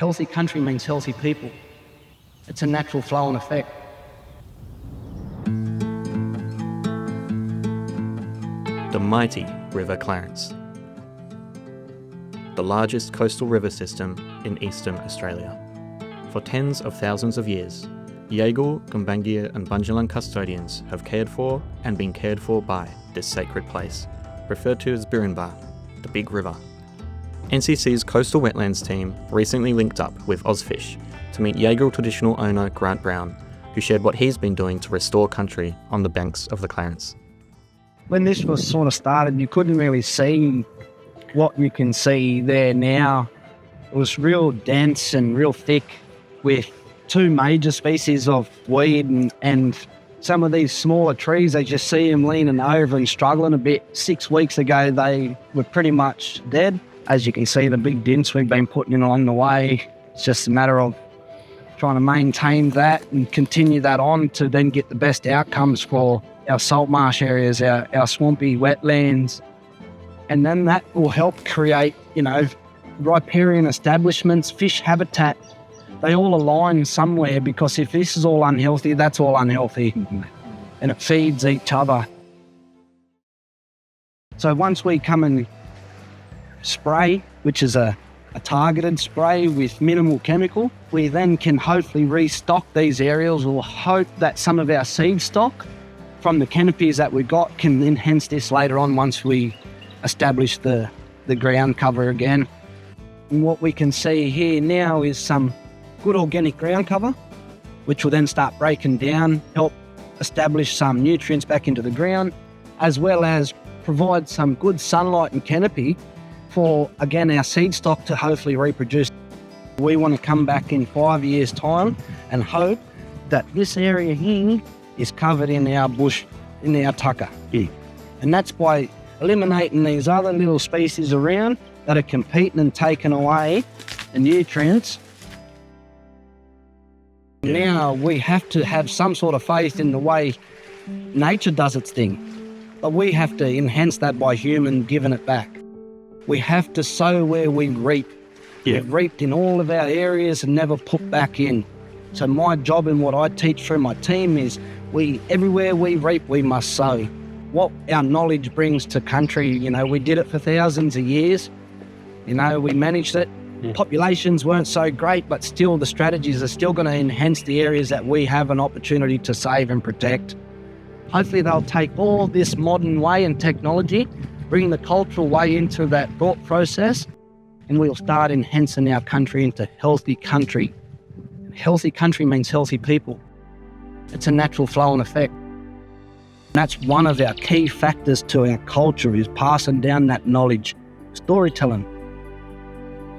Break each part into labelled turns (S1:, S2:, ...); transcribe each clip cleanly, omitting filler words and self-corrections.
S1: healthy country means healthy people. It's a natural flow and effect.
S2: The mighty River Clarence, the largest coastal river system in eastern Australia. For tens of thousands of years, Yaegl, Gumbaynggirr and Bundjalung custodians have cared for and been cared for by this sacred place, referred to as Birrinbah, the Big River. NCC's Coastal Wetlands team recently linked up with Ozfish to meet Yaegl Traditional owner Grant Brown, who shared what he's been doing to restore country on the banks of the Clarence.
S1: When this was sort of started, you couldn't really see what you can see there now. It was real dense and real thick with two major species of weed and some of these smaller trees. As you see them leaning over and struggling a bit. 6 weeks ago, they were pretty much dead. As you can see, the big dents we've been putting in along the way, it's just a matter of trying to maintain that and continue that on to then get the best outcomes for our salt marsh areas, our swampy wetlands. And then that will help create, riparian establishments, fish habitat. They all align somewhere, because if this is all unhealthy, that's all unhealthy. And it feeds each other. So once we come and spray, which is a targeted spray with minimal chemical, we then can hopefully restock these areas, or hope that some of our seed stock from the canopies that we got can enhance this later on once we establish the ground cover again. And what we can see here now is some good organic ground cover, which will then start breaking down, help establish some nutrients back into the ground, as well as provide some good sunlight and canopy for, again, our seed stock to hopefully reproduce. We want to come back in 5 years' time and hope that this area here is covered in our bush, in our tucker. And that's by eliminating these other little species around that are competing and taking away the nutrients. Now we have to have some sort of faith in the way nature does its thing, but we have to enhance that by human giving it back. We have to sow where we reap. We've reaped in all of our areas and never put back in. So my job and what I teach through my team is everywhere we reap, we must sow. What our knowledge brings to country, we did it for thousands of years. We managed it. Populations weren't so great, but still the strategies are still going to enhance the areas that we have an opportunity to save and protect. Hopefully they'll take all this modern way and technology, bring the cultural way into that thought process, and we'll start enhancing our country into healthy country. Healthy country means healthy people. It's a natural flow and effect. That's one of our key factors to our culture, is passing down that knowledge, storytelling,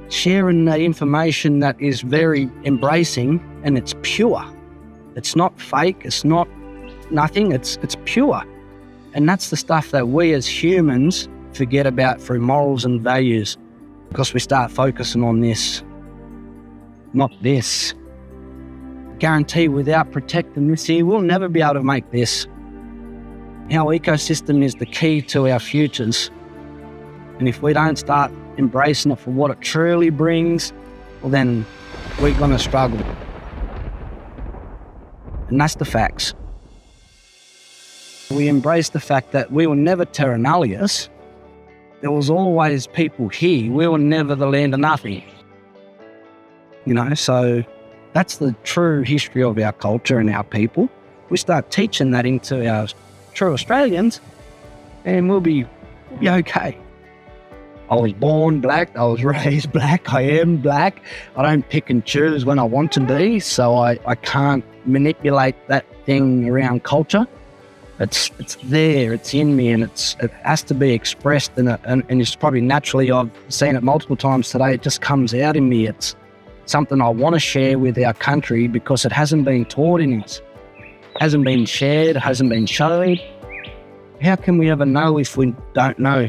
S1: sharing that information that is very embracing, and it's pure. It's not fake, it's not nothing, it's pure. And that's the stuff that we as humans forget about through morals and values, because we start focusing on this, not this. Guarantee without protecting this here, we'll never be able to make this. Our ecosystem is the key to our futures. And if we don't start embracing it for what it truly brings, well then we're going to struggle. And that's the facts. We embrace the fact that we were never terra nullius. There was always people here. We were never the land of nothing. So that's the true history of our culture and our people. We start teaching that into our true Australians, and we'll be okay. I was born black, I was raised black, I am black. I don't pick and choose when I want to be, so I can't manipulate that thing around culture. It's there, it's in me, and it has to be expressed, and it's probably naturally, I've seen it multiple times today, it just comes out in me. It's something I want to share with our country because it hasn't been taught in us. Hasn't been shared, hasn't been shown. How can we ever know if we don't know?